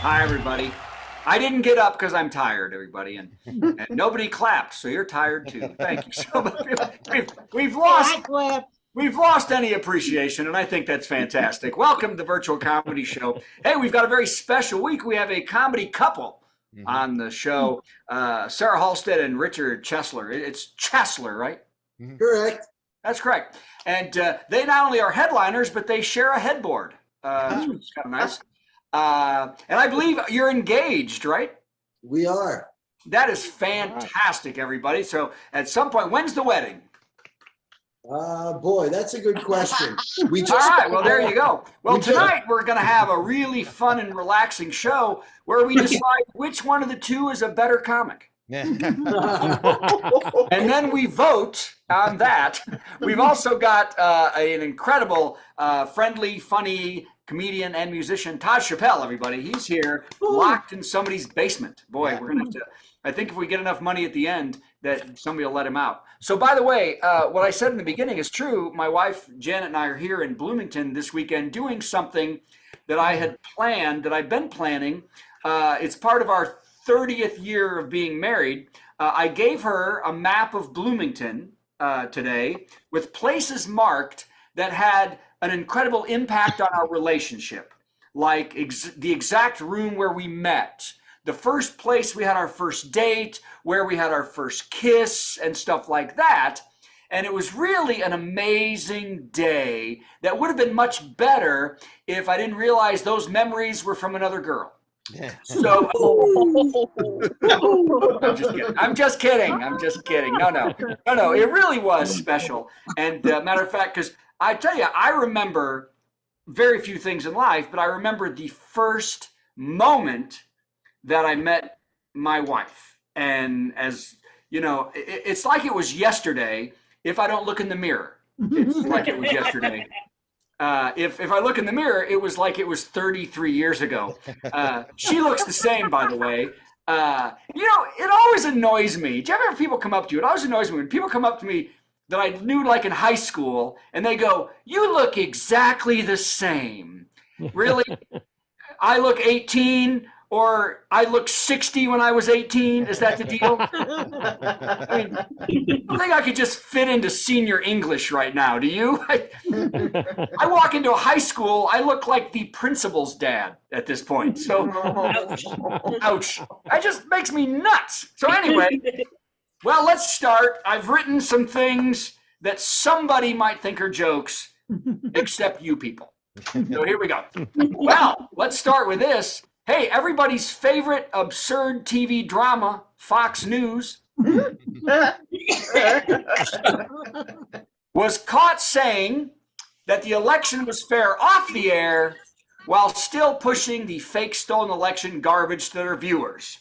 Hi, everybody. I didn't get up because I'm tired, everybody, and nobody clapped, so you're tired too. Thank you so much. We've lost we've lost any appreciation, and I think that's fantastic. Welcome to the Virtual Comedy Show. Hey, we've got a very special week. We have a comedy couple on the show, Sarah Halstead and Richard Chesler. It's Chesler, right? Correct. That's correct. And they not only are headliners, but they share a headboard. It's kind of nice. And I believe you're engaged, right? We are. That is fantastic, everybody. So at some point, when's the wedding? Boy, that's a good question. All right, well, there you go. Well, tonight we're going to have a really fun and relaxing show where we decide which one of the two is a better comic. And then we vote on that. We've also got an incredible, friendly, funny comedian and musician, Todd Chappelle, everybody. He's here, locked in somebody's basement. Boy, we're going to have to, I think if we get enough money at the end, that somebody will let him out. So by the way, what I said in the beginning is true. My wife, Janet, and I are here in Bloomington this weekend doing something that I had planned, that I've been planning. It's part of our 30th year of being married. I gave her a map of Bloomington today with places marked that had an incredible impact on our relationship, like the exact room where we met, the first place we had our first date, where we had our first kiss, and stuff like that. And it was really an amazing day that would have been much better if I didn't realize those memories were from another girl. So I'm just kidding. No. It really was special. And matter of fact, because I tell you, I remember very few things in life, but I remember the first moment that I met my wife. And as you know, it's like it was yesterday. If I don't look in the mirror, it's like it was yesterday. If I look in the mirror, it was like it was 33 years ago. She looks the same, by the way. It always annoys me. Do you ever have people come up to you? It always annoys me when people come up to me that I knew like in high school, and they go, "You look exactly the same." Really? I look 18, or I look 60 when I was 18? Is that the deal? I mean, I think I could just fit into senior English right now. Do you? I walk into a high school, I look like the principal's dad at this point. So, ouch. That just makes me nuts. So anyway, well, let's start. I've written some things that somebody might think are jokes, except you people. So here we go. Well, let's start with this. Hey, everybody's favorite absurd TV drama, Fox News, was caught saying that the election was fair off the air while still pushing the fake stolen election garbage to their viewers.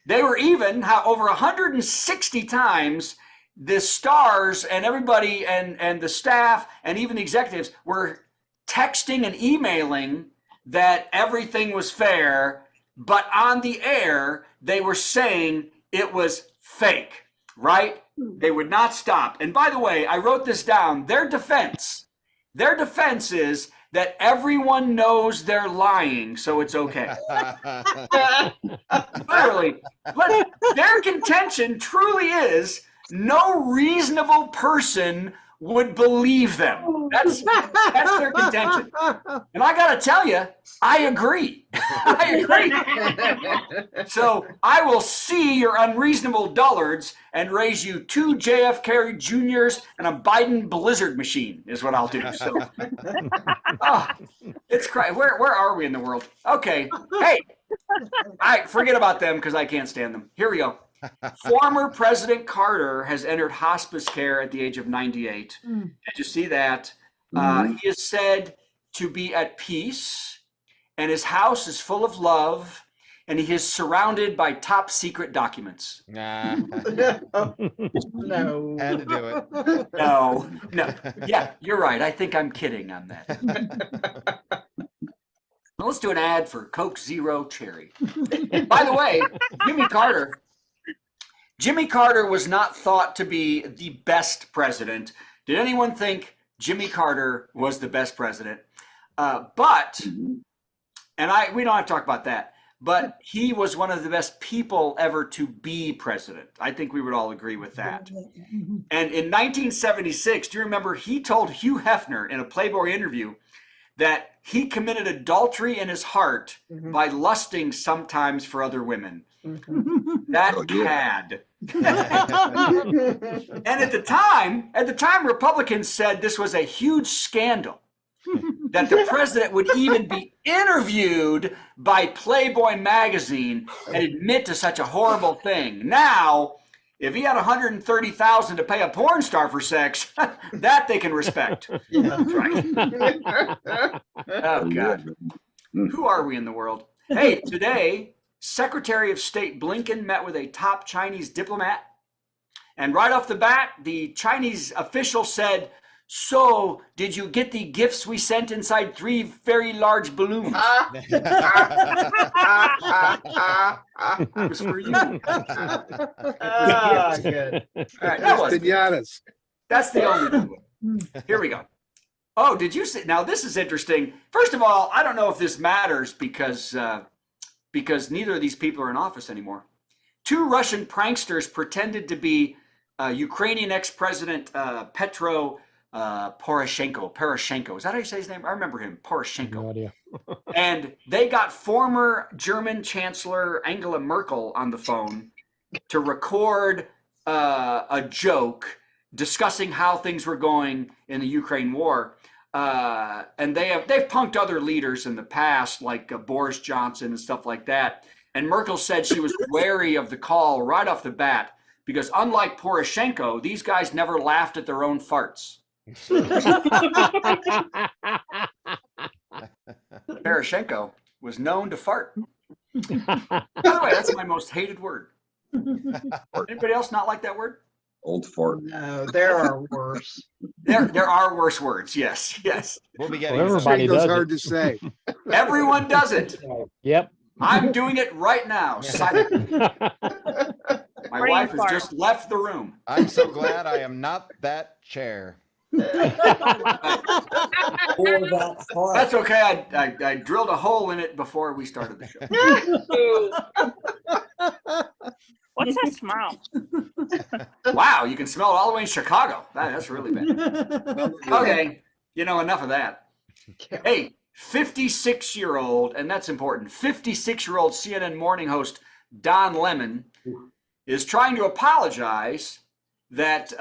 They were even, over 160 times, the stars and everybody and the staff and even the executives were texting and emailing that everything was fair, but on the air, they were saying it was fake, right? They would not stop. And by the way, I wrote this down. Their defense is that everyone knows they're lying, so it's okay. Literally, their contention truly is no reasonable person would believe them. That's their contention. And I got to tell you, I agree. So I will see your unreasonable dullards and raise you 2 JFK Juniors and a Biden Blizzard machine is what I'll do. So, it's crazy. Where are we in the world? Okay. Hey, forget about them because I can't stand them. Here we go. Former President Carter has entered hospice care at the age of 98. Did you see that? He is said to be at peace, and his house is full of love, and he is surrounded by top secret documents. No. Had to do it. No. Yeah, you're right. I think I'm kidding on that. Well, let's do an ad for Coke Zero Cherry. By the way, Jimmy Carter was not thought to be the best president. Did anyone think Jimmy Carter was the best president? We don't have to talk about that. but he was one of the best people ever to be president. I think we would all agree with that. And in 1976, do you remember he told Hugh Hefner in a Playboy interview that he committed adultery in his heart by lusting sometimes for other women. That cad. And at the time, Republicans said this was a huge scandal that the president would even be interviewed by Playboy magazine and admit to such a horrible thing. Now, if he had $130,000 to pay a porn star for sex, that they can respect. That's right. Oh, God. Who are we in the world? Hey, today, Secretary of State Blinken met with a top Chinese diplomat. And right off the bat, the Chinese official said, "So, did you get the gifts we sent inside 3 very large balloons?" It was for you. Good. All right, that's the only one. Here we go. Oh, did you see? Now, this is interesting. First of all, I don't know if this matters because neither of these people are in office anymore. 2 Russian pranksters pretended to be Ukrainian ex-president Petro Poroshenko. Is that how you say his name? I remember him, Poroshenko. No idea. And they got former German Chancellor Angela Merkel on the phone to record a joke discussing how things were going in the Ukraine war. And they've punked other leaders in the past, like Boris Johnson and stuff like that. And Merkel said she was wary of the call right off the bat because, unlike Poroshenko, these guys never laughed at their own farts. Poroshenko was known to fart. By the way, that's my most hated word. Anybody else not like that word? Old fart. No, there are worse. There are worse words. Yes. We'll be getting Well, everybody does hard it. to say. Everyone does it. Yep. I'm doing it right now. Silently. My wife has just left the room. I'm so glad I am not that chair. That's That's okay. I drilled a hole in it before we started the show. What's that smell? Wow, you can smell it all the way in Chicago. That's really bad. Okay, enough of that. Hey, 56-year-old, and that's important, 56-year-old CNN morning host Don Lemon is trying to apologize that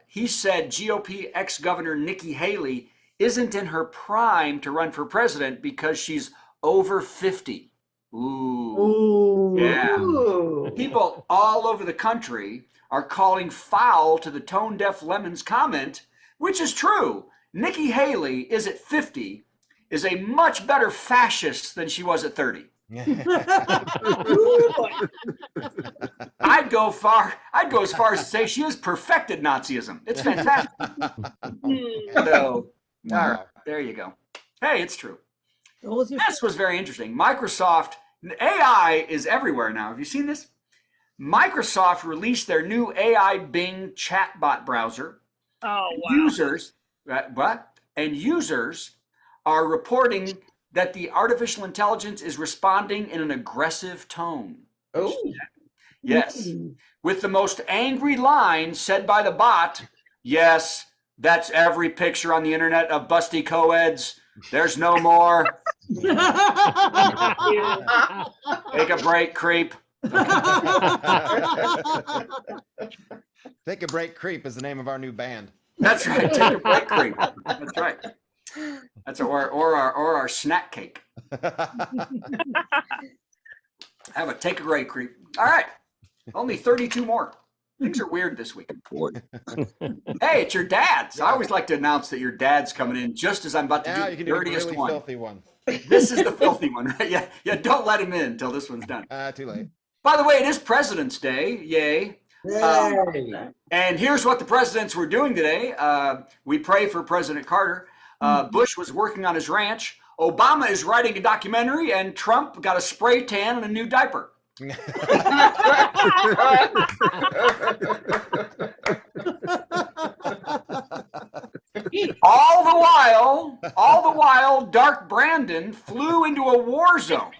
he said GOP ex-governor Nikki Haley isn't in her prime to run for president because she's over 50. Ooh. Yeah. Ooh. People all over the country are calling foul to the tone-deaf Lemon's comment, which is true. Nikki Haley is at 50, is a much better fascist than she was at 30. I'd go as far as to say she has perfected Nazism. It's fantastic. So, all right, there you go. Hey, it's true. This was very interesting. Microsoft, AI is everywhere now. Have you seen this? Microsoft released their new AI Bing chatbot browser. Oh, wow. Users are reporting that the artificial intelligence is responding in an aggressive tone. Oh. Yes. With the most angry line said by the bot, "Yes, that's every picture on the internet of busty co-eds. There's no more. Take a break, creep." Take a break, creep is the name of our new band. That's right. Take a break, creep. That's right. That's or our snack cake. Have a take a break, creep. All right. Only 32 more. Things are weird this week. Hey, it's your dad's. I always like to announce that your dad's coming in just as I'm about to Now do you the can do a dirtiest really one. filthy one. This is the filthy one, right? Yeah. Don't let him in until this one's done. Too late. By the way, it is President's Day. Yay. Yay. And here's what the presidents were doing today. We pray for President Carter. Bush was working on his ranch. Obama is writing a documentary, and Trump got a spray tan and a new diaper. All the while, Dark Brandon flew into a war zone.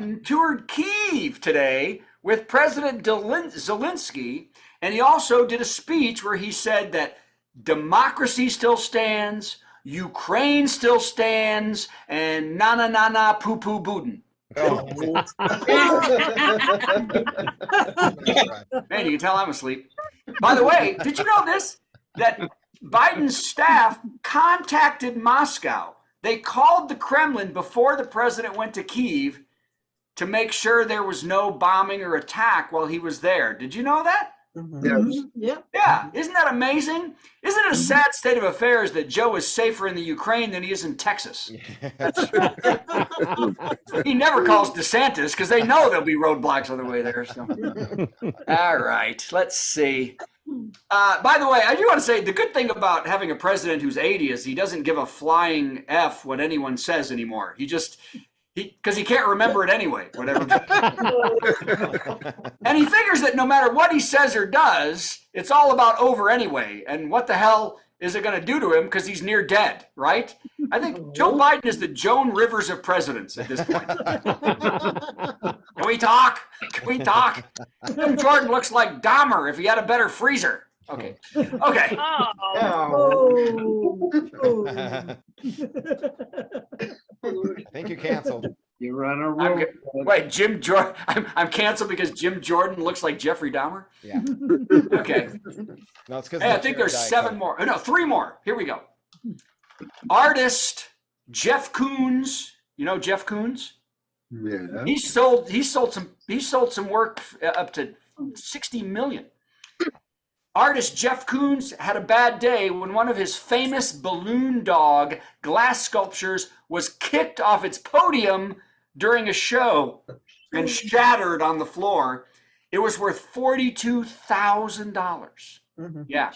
Biden toured Kyiv today with President Zelensky, and he also did a speech where he said that democracy still stands, Ukraine still stands, and na poo Putin. Oh, Man, you can tell I'm asleep. By the way, did you know this? That Biden's staff contacted Moscow. They called the Kremlin before the president went to Kyiv to make sure there was no bombing or attack while he was there. Did you know that? Yeah. Yeah, isn't that amazing? Isn't it a sad state of affairs that Joe is safer in the Ukraine than he is in Texas? He never calls DeSantis because they know there'll be roadblocks on the way there. So. All right, let's see. By the way, I do want to say the good thing about having a president who's 80 is he doesn't give a flying F what anyone says anymore. Because he can't remember it anyway, whatever. And he figures that no matter what he says or does, it's all about over anyway. And what the hell is it going to do to him because he's near dead, right? I think Joe Biden is the Joan Rivers of presidents at this point. Can we talk? Can we talk? Jim Jordan looks like Dahmer if he had a better freezer. Okay. Okay. I think you're canceled. You're on a roll. Wait, Jim Jordan. I'm canceled because Jim Jordan looks like Jeffrey Dahmer? Yeah. Okay. No, it's because Hey, I think there's 7 more. Oh, no, 3 more. Here we go. Artist Jeff Koons. You know Jeff Koons? Yeah. He sold some work up to 60 million. Artist Jeff Koons had a bad day when one of his famous balloon dog glass sculptures was kicked off its podium during a show and shattered on the floor. It was worth $42,000. Yeah.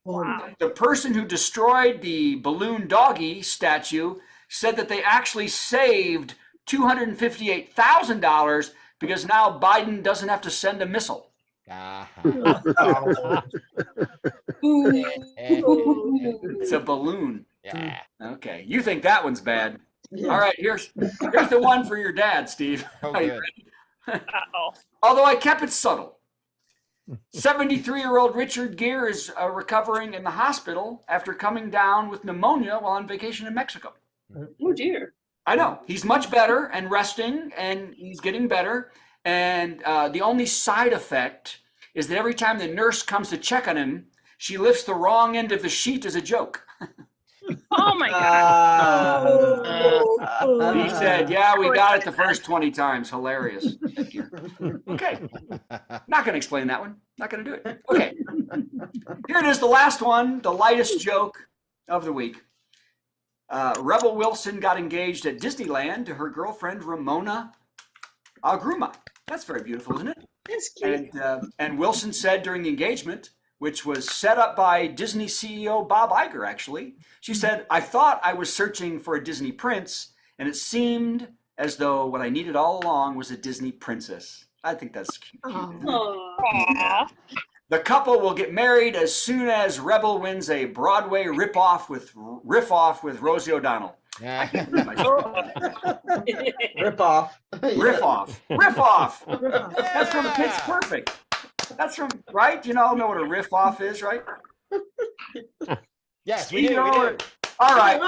Wow. The person who destroyed the balloon doggy statue said that they actually saved $258,000 because now Biden doesn't have to send a missile. It's a balloon. Yeah. Okay. You think that one's bad. All right, here's the one for your dad, Steve. Oh, Are you good. ready? Although I kept it subtle. 73-year-old Richard Gere is recovering in the hospital after coming down with pneumonia while on vacation in Mexico. Oh dear. I know. He's much better and resting, and he's getting better. And the only side effect is that every time the nurse comes to check on him, she lifts the wrong end of the sheet as a joke. Oh my God. He said, yeah, we got it the first 20 times. Hilarious. Thank you. Okay. Not going to explain that one. Not going to do it. Okay. Here it is, the last one, the lightest joke of the week. Rebel Wilson got engaged at Disneyland to her girlfriend, Ramona Agruma. That's very beautiful, isn't it? That's cute. And Wilson said during the engagement, which was set up by Disney CEO Bob Iger, actually, she said, I thought I was searching for a Disney prince, and it seemed as though what I needed all along was a Disney princess. I think that's cute. Aww. The couple will get married as soon as Rebel wins a Broadway riff-off with Rosie O'Donnell. I can't read my Rip off. Riff off. That's from Pitch Perfect. That's from, right? You all know what a riff off is, right? Yes, we You do. know We do. it. All right.